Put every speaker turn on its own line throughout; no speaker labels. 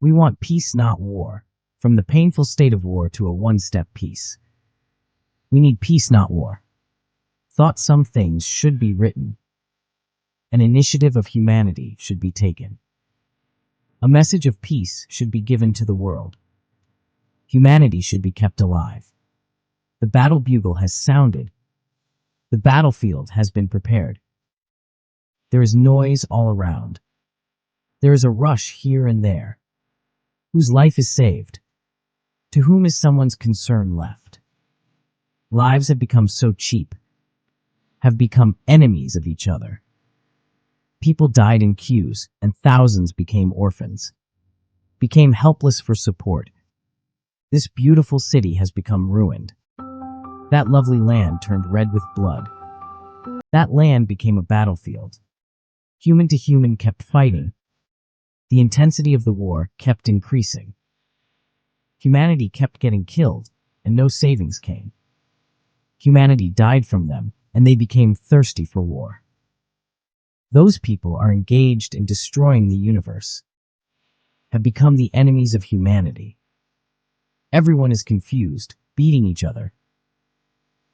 We want peace, not war. From the painful state of war to a one-step peace. We need peace, not war. Thought some things should be written. An initiative of humanity should be taken. A message of peace should be given to the world. Humanity should be kept alive. The battle bugle has sounded. The battlefield has been prepared. There is noise all around. There is a rush here and there. Whose life is saved? To whom is someone's concern left? Lives have become so cheap, have become enemies of each other. People died in queues, and thousands became orphans, became helpless for support. This beautiful city has become ruined. That lovely land turned red with blood. That land became a battlefield. Human to human kept fighting. The intensity of the war kept increasing. Humanity kept getting killed, and no savings came. Humanity died from them, and they became thirsty for war. Those people are engaged in destroying the universe, have become the enemies of humanity. Everyone is confused, beating each other.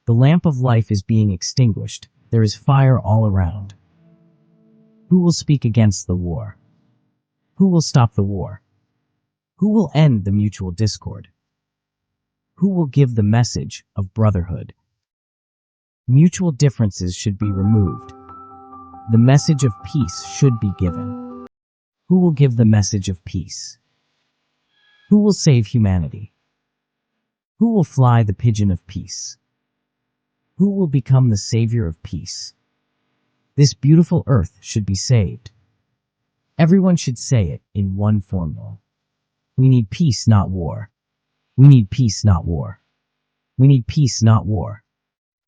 The lamp of life is being extinguished. There is fire all around. Who will speak against the war? Who will stop the war? Who will end the mutual discord? Who will give the message of brotherhood? Mutual differences should be removed. The message of peace should be given. Who will give the message of peace? Who will save humanity? Who will fly the pigeon of peace? Who will become the savior of peace? This beautiful earth should be saved. Everyone should say it in one formula. We need peace, not war. We need peace, not war. We need peace, not war.